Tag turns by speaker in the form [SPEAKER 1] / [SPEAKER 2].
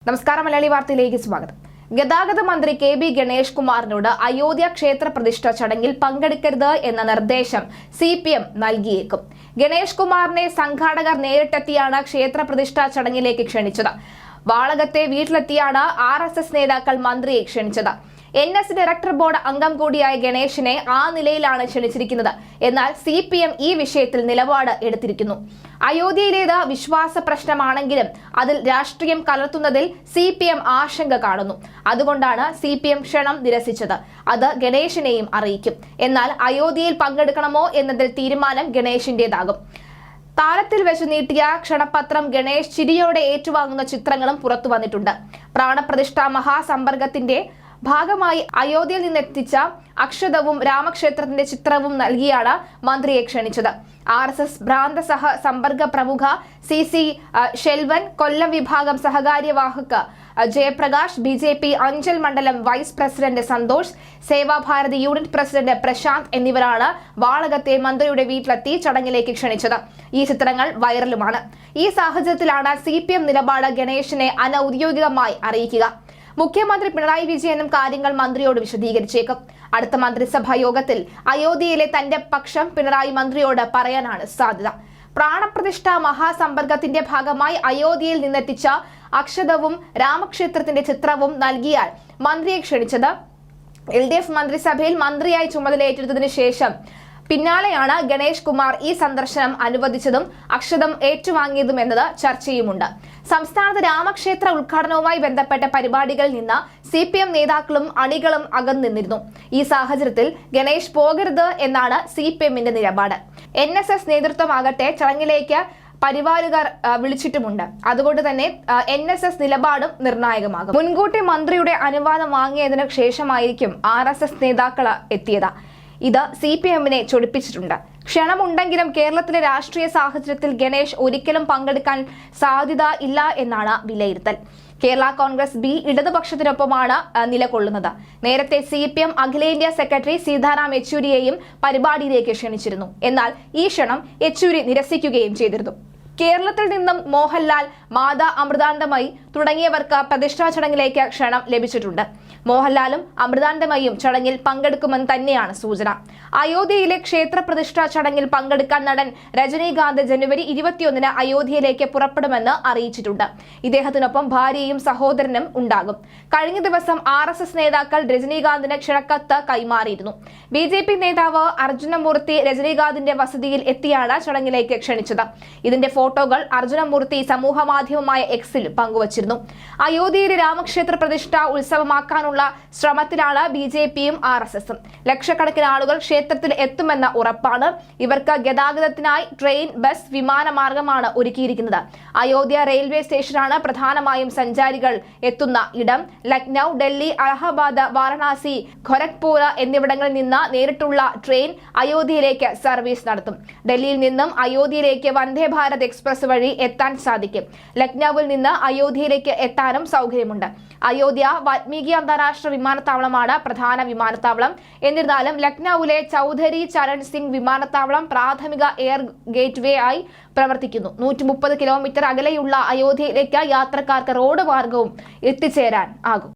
[SPEAKER 1] നമസ്കാരം, മലയാളി വാർത്തയിലേക്ക് സ്വാഗതം. ഗതാഗത മന്ത്രി കെ.ബി. ഗണേഷ് കുമാറിനോട് അയോധ്യ ക്ഷേത്ര പ്രതിഷ്ഠ ചടങ്ങിൽ പങ്കെടുക്കരുത് എന്ന നിർദ്ദേശം CPM നൽകിയേക്കും. ഗണേഷ് കുമാറിനെ സംഘാടകർ നേരിട്ടെത്തിയാണ് ക്ഷേത്ര പ്രതിഷ്ഠാ ചടങ്ങിലേക്ക് ക്ഷണിച്ചത്. വാളകത്തെ വീട്ടിലെത്തിയാണ് RSS നേതാക്കൾ മന്ത്രിയെ ക്ഷണിച്ചത്. NS ഡയറക്ടർ ബോർഡ് അംഗം കൂടിയായ ഗണേഷിനെ ആ നിലയിലാണ് ക്ഷണിച്ചിരിക്കുന്നത്. എന്നാൽ CPM ഈ വിഷയത്തിൽ നിലപാട് എടുത്തിരിക്കുന്നു. അയോധ്യയിലേത് വിശ്വാസ പ്രശ്നമാണെങ്കിലും അതിൽ രാഷ്ട്രീയം കലർത്തുന്നതിൽ CPM ആശങ്ക കാണുന്നു. അതുകൊണ്ടാണ് CPM ക്ഷണം നിരസിച്ചത്. അത് ഗണേഷിനെയും അറിയിക്കും. എന്നാൽ അയോധ്യയിൽ പങ്കെടുക്കണമോ എന്നതിൽ തീരുമാനം ഗണേഷിന്റേതാകും. താലത്തിൽ വെച്ച് നീട്ടിയ ക്ഷണപത്രം ഗണേഷ് ചിരിയോടെ ഏറ്റുവാങ്ങുന്ന ചിത്രങ്ങളും പുറത്തു വന്നിട്ടുണ്ട്. പ്രാണപ്രതിഷ്ഠാ മഹാസമ്പർക്കത്തിന്റെ ഭാഗമായി അയോധ്യയിൽ നിന്നെത്തിച്ച അക്ഷതവും രാമക്ഷേത്രത്തിന്റെ ചിത്രവും നൽകിയാണ് മന്ത്രിയെ ക്ഷണിച്ചത്. RSS ഭ്രാന്ത സഹ സമ്പർക്ക പ്രമുഖ CC ഷെൽവൻ, കൊല്ലം വിഭാഗം സഹകാര്യവാഹക് ജയപ്രകാശ്, BJP അഞ്ചൽ മണ്ഡലം vice president Santhosh, Sevabharathi unit president Prashanth എന്നിവരാണ് വാളകത്തെ മന്ത്രിയുടെ വീട്ടിലെത്തി ചടങ്ങിലേക്ക് ക്ഷണിച്ചത്. ഈ ചിത്രങ്ങൾ വൈറലുമാണ്. ഈ സാഹചര്യത്തിലാണ് CPM നിലപാട് ഗണേഷിനെ അനൌദ്യോഗികമായി അറിയിക്കുക. മുഖ്യമന്ത്രി പിണറായി വിജയനും കാര്യങ്ങൾ മന്ത്രിയോട് വിശദീകരിച്ചേക്കും. അടുത്ത മന്ത്രിസഭാ യോഗത്തിൽ അയോധ്യയിലെ തന്റെ പക്ഷം പിണറായി മന്ത്രിയോട് പറയാനാണ് സാധ്യത. പ്രാണപ്രതിഷ്ഠാ മഹാസമ്പർക്കത്തിന്റെ ഭാഗമായി അയോധ്യയിൽ നിന്നെത്തിച്ച അക്ഷതവും രാമക്ഷേത്രത്തിന്റെ ചിത്രവും നൽകിയാൽ മന്ത്രിയെ ക്ഷണിച്ചത്. LDF മന്ത്രിസഭയിൽ മന്ത്രിയായി ചുമതലയേറ്റതിനു ശേഷം പിന്നാലെയാണ് ഗണേഷ് കുമാർ ഈ സന്ദർശനം അനുവദിച്ചതും അക്ഷതം ഏറ്റുവാങ്ങിയതും എന്നത് ചർച്ചയുമുണ്ട്. സംസ്ഥാനത്ത് രാമക്ഷേത്ര ഉദ്ഘാടനവുമായി ബന്ധപ്പെട്ട പരിപാടികളിൽ നിന്ന് CPM നേതാക്കളും അണികളും അകന്നിരുന്നു. ഈ സാഹചര്യത്തിൽ ഗണേഷ് പോകരുത് എന്നാണ് CPMന്റെ നിലപാട്. NSS നേതൃത്വമാകട്ടെ ചടങ്ങിലേക്ക് പരിവാരുകാർ വിളിച്ചിട്ടുമുണ്ട്. അതുകൊണ്ട് തന്നെ NSS നിലപാടും നിർണായകമാകും. മുൻകൂട്ടി മന്ത്രിയുടെ അനുവാദം വാങ്ങിയതിനു ശേഷമായിരിക്കും RSS നേതാക്കൾ എത്തിയത്. ഇത് CPMനെ ചൊടിപ്പിച്ചിട്ടുണ്ട്. ക്ഷണമുണ്ടെങ്കിലും കേരളത്തിലെ രാഷ്ട്രീയ സാഹചര്യത്തിൽ ഗണേഷ് ഒരിക്കലും പങ്കെടുക്കാൻ സാധ്യത ഇല്ല എന്നാണ് വിലയിരുത്തൽ. കേരള കോൺഗ്രസ് B ഇടതുപക്ഷത്തിനൊപ്പമാണ് നിലകൊള്ളുന്നത്. നേരത്തെ CPM അഖിലേന്ത്യാ സെക്രട്ടറി സീതാറാം യെച്ചൂരിയെയും പരിപാടിയിലേക്ക് ക്ഷണിച്ചിരുന്നു. എന്നാൽ ഈ ക്ഷണം യെച്ചൂരി നിരസിക്കുകയും ചെയ്തിരുന്നു. കേരളത്തിൽ നിന്നും മോഹൻലാൽ, മാതാ അമൃതാനന്ദമയി തുടങ്ങിയവർക്ക് പ്രതിഷ്ഠാ ചടങ്ങിലേക്ക് ക്ഷണം ലഭിച്ചിട്ടുണ്ട്. മോഹൻലാലും അമൃതാനന്ദമയും ചടങ്ങിൽ പങ്കെടുക്കുമെന്ന് തന്നെയാണ് സൂചന. അയോധ്യയിലെ ക്ഷേത്ര പ്രതിഷ്ഠാ ചടങ്ങിൽ പങ്കെടുക്കാൻ നടൻ രജനീകാന്ത് ജനുവരി 21-ന് അയോധ്യയിലേക്ക് പുറപ്പെടുമെന്ന് അറിയിച്ചിട്ടുണ്ട്. ഇദ്ദേഹത്തിനൊപ്പം ഭാര്യയും സഹോദരനും ഉണ്ടാകും. കഴിഞ്ഞ ദിവസം RSS നേതാക്കൾ രജനീകാന്തിന് ക്ഷണക്കത്ത് കൈമാറിയിരുന്നു. BJP നേതാവ് അർജുനമൂർത്തി രജനീകാന്തിന്റെ വസതിയിൽ എത്തിയാണ് ചടങ്ങിലേക്ക് ക്ഷണിച്ചത്. ഇതിന്റെ ഫോട്ടോകൾ അർജുനമൂർത്തി സമൂഹ മാധ്യമമായ Xൽ പങ്കുവച്ചിരുന്നു. അയോധ്യയിലെ രാമക്ഷേത്ര പ്രതിഷ്ഠ ഉത്സവമാക്കാനുള്ള ശ്രമത്തിലാണ് BJPയും RSSും. ലക്ഷക്കണക്കിന് ആളുകൾ ക്ഷേത്രത്തിൽ എത്തുമെന്ന ഉറപ്പാണ്. ഇവർക്ക് ഗതാഗതത്തിനായി ട്രെയിൻ, ബസ്, വിമാനമാർഗമാണ് ഒരുക്കിയിരിക്കുന്നത്. അയോധ്യ റെയിൽവേ സ്റ്റേഷനാണ് പ്രധാനമായും സഞ്ചാരികൾ എത്തുന്ന ഇടം. ലക്നൌ, ഡൽഹി, അലഹബാദ്, വാരണാസി, ഖൊരഗ്പൂർ എന്നിവിടങ്ങളിൽ നിന്ന് നേരിട്ടുള്ള ട്രെയിൻ അയോധ്യയിലേക്ക് സർവീസ് നടത്തും. ഡൽഹിയിൽ നിന്നും അയോധ്യയിലേക്ക് വന്ദേ ഭാരത് എക്സ്പ്രസ് വഴി എത്താൻ സാധിക്കും. ലക്നൌവിൽ നിന്ന് അയോധ്യയിലേക്ക് എത്താനും സൗകര്യമുണ്ട്. അയോധ്യ വാൽമീകി അന്താരാഷ്ട്ര വിമാനത്താവളമാണ് പ്രധാന വിമാനത്താവളം. എന്നിരുന്നാലും ലക്നൌവിലെ ചൗധരി ചരൺ സിംഗ് വിമാനത്താവളം പ്രാഥമിക എയർ ഗേറ്റ്വേ ആയി പ്രവർത്തിക്കുന്നു. 130 കിലോമീറ്റർ അകലെയുള്ള അയോധ്യയിലേക്ക് യാത്രക്കാർക്ക് റോഡ് മാർഗവും എത്തിച്ചേരാൻ ആകും.